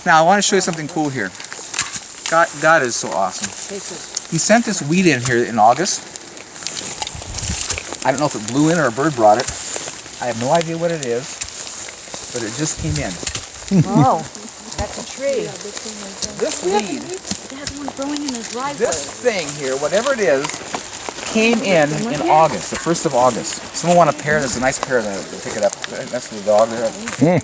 Now I want to show you something cool here. God is so awesome. He sent this weed in here in August. I don't know if it blew in or a bird brought it. I have no idea what it is, but it just came in. Oh, that's a tree. This weed, That's one growing in his driveway. this thing here, whatever it is, came in August, the 1st of August. Someone want a pear? There's a nice pear there. Pick it up. That's the dog there.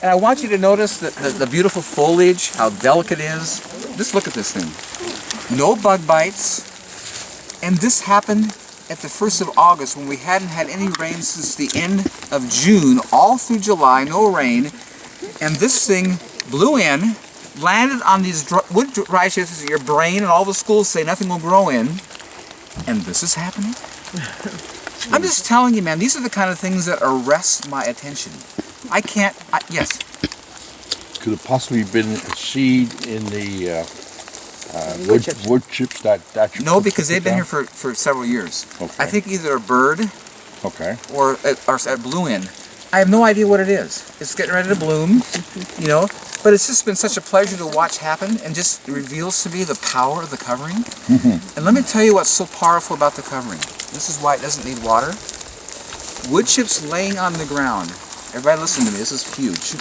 And I want you to notice the beautiful foliage, how delicate it is. Just look at this thing. No bug bites. And this happened at the 1st of August when we hadn't had any rain since the end of June, all through July, no rain. And this thing blew in, landed on these wood dry shifts that your brain and all the schools say nothing will grow in. And this is happening? I'm just telling you, man, these are the kind of things that arrest my attention. I can't, yes. Could it possibly been a seed in the wood chips that you No, because they've been here for several years. Okay. I think either a bird Okay. or it blew in. I have no idea what it is. It's getting ready to bloom, you know, but it's just been such a pleasure to watch happen, and just reveals to me the power of the covering. And let me tell you what's so powerful about the covering. This is why it doesn't need water. Wood chips laying on the ground. Everybody listen to me, this is huge.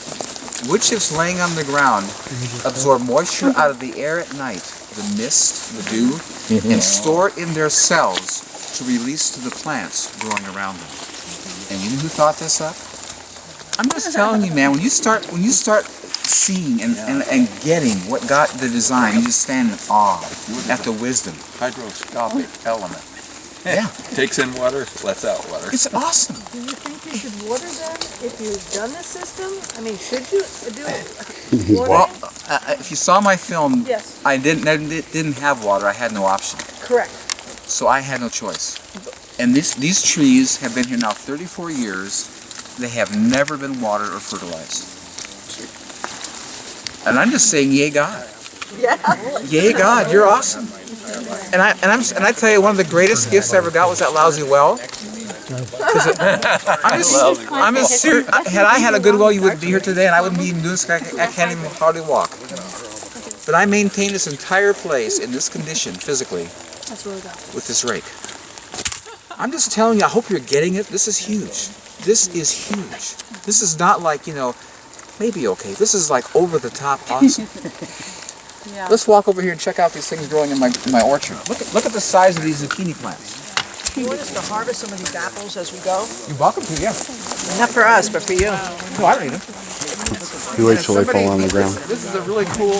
Wood chips laying on the ground absorb moisture out of the air at night, the mist, the dew, and store it in their cells to release to the plants growing around them. And you know who thought this up? I'm just telling you, man, when you start seeing and getting what God, the design, you just stand in awe at the wisdom. Hygroscopic element. Yeah. Takes in water, lets out water. It's awesome. Do you think you should water them if you've done this system? I mean, should you do water? Well, if you saw my film, Yes. I didn't have water. I had no option. Correct. So I had no choice. And these trees have been here now 34 years. They have never been watered or fertilized. And I'm just saying, yay God. Yeah. Yay God, you're awesome. And I tell you, one of the greatest gifts I ever got was that lousy well. I'm just serious. Had I had a good well, you wouldn't be here today, and I wouldn't be even doing this. I can't even hardly walk. But I maintained this entire place in this condition physically with this rake. I'm just telling you, I hope you're getting it. This is huge. This is huge. This is not like, you know, maybe okay. This is like over the top awesome. Yeah. Let's walk over here and check out these things growing in my orchard. Look at the size of these zucchini plants. Do you want us to harvest some of these apples as we go? You're welcome to, yeah. Not for us, but for you. No, I don't need them. You wait till they fall on the ground. This is a really cool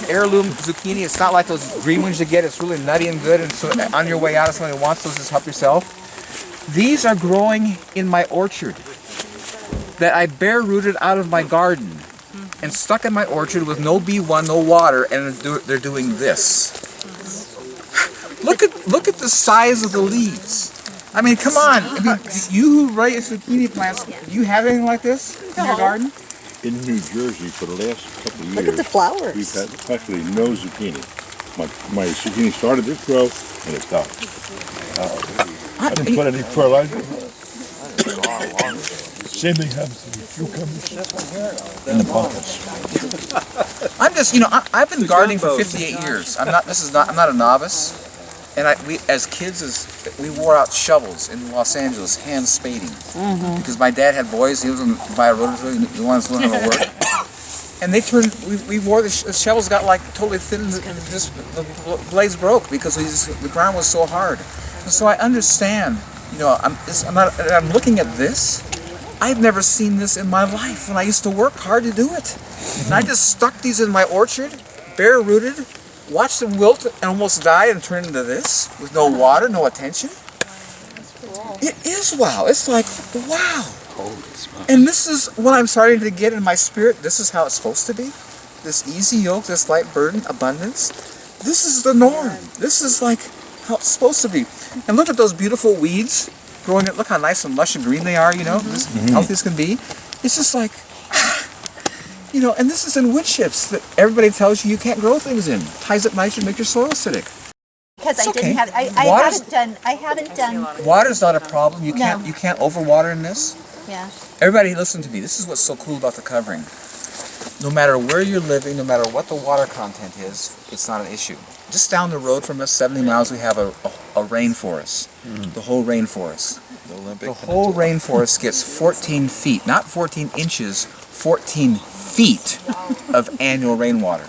heirloom zucchini. It's not like those green ones you get. It's really nutty and good. And so on your way out, if somebody wants those, just help yourself. These are growing in my orchard that I bare rooted out of my garden and stuck in my orchard with no B1, no water, and they're doing this. Look at the size of the leaves. I mean, come on. I mean, you who raise zucchini plants, do you have anything like this in your garden? In New Jersey, for the last couple of years, Look at the flowers. we've had practically no zucchini. My zucchini started to grow, and it died. I didn't put any fertilizer. Same thing happens to the cucumbers and the pumpkins. I'm just, you know, I've been gardening for 58 years. I'm not a novice. And we, as kids, we wore out shovels in Los Angeles, hand spading. Because my dad had boys, he was going to buy a rotary, he wanted to learn how to work. And they turned, we wore the shovels got like totally thin, and just the blades broke because the ground was so hard. And so I understand, you know, I'm looking at this. I've never seen this in my life when I used to work hard to do it. And I just stuck these in my orchard, bare rooted, watched them wilt and almost die and turn into this with no water, no attention. It is wow. It's like, wow. And this is what I'm starting to get in my spirit. This is how it's supposed to be. This easy yoke, this light burden, abundance. This is the norm. This is like how it's supposed to be. And look at those beautiful weeds growing. Look how nice and lush and green they are, you know, as healthy as can be. It's just like, you know, and this is in wood chips that everybody tells you can't grow things in. Ties up nitrogen, make your soil acidic. Because It's I didn't okay. have, I haven't done, Water's not a problem. You No. can't overwater in this. yeah. Everybody listen to me. This is what's so cool about the covering. No matter where you're living, no matter what the water content is, it's not an issue. Just down the road from us, 70 miles, we have a rainforest. The whole rainforest. The whole rainforest gets 14 feet, not 14 inches, 14 feet of annual rainwater.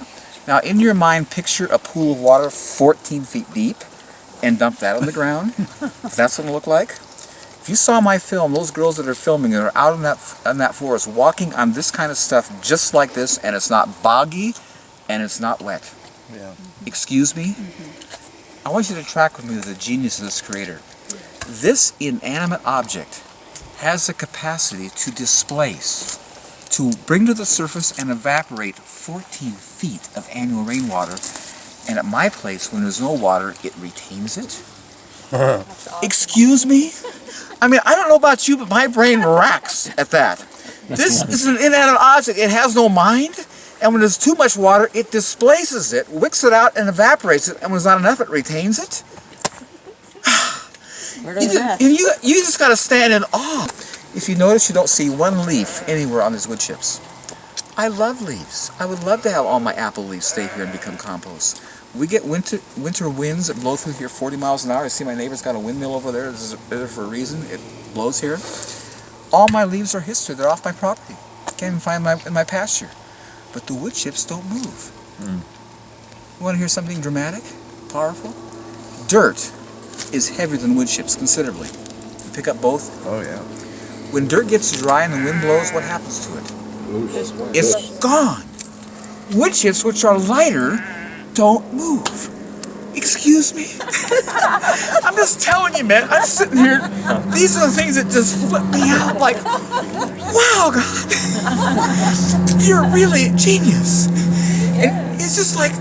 Now, in your mind, picture a pool of water 14 feet deep and dump that on the ground. That's what it'll look like. If you saw my film, those girls that are filming are out in that forest walking on this kind of stuff just like this, and it's not boggy and it's not wet. Yeah. Excuse me? I want you to track with me the genius of this creator. This inanimate object has the capacity to displace, to bring to the surface and evaporate 14 feet of annual rainwater. And at my place, when there's no water, it retains it. Excuse me? I mean, I don't know about you, but my brain racks at that. This is an inanimate object. It has no mind. And when there's too much water, it displaces it, wicks it out, and evaporates it. And when there's not enough, it retains it. You just got to stand in awe. If you notice, you don't see one leaf anywhere on these wood chips. I love leaves. I would love to have all my apple leaves stay here and become compost. We get winter winds that blow through here 40 miles an hour. I see my neighbor's got a windmill over there. This is there for a reason. It blows here. All my leaves are history. They're off my property. Can't even find them in my pasture. But the wood chips don't move. You want to hear something dramatic, powerful? Dirt is heavier than wood chips considerably. You pick up both. Oh yeah. When dirt gets dry and the wind blows, what happens to it? It's gone. Wood chips, which are lighter, don't move. Excuse me? I'm just telling you, man. I'm sitting here. These are the things that just flip me out. Like, wow, God. You're really a genius. And it's just like,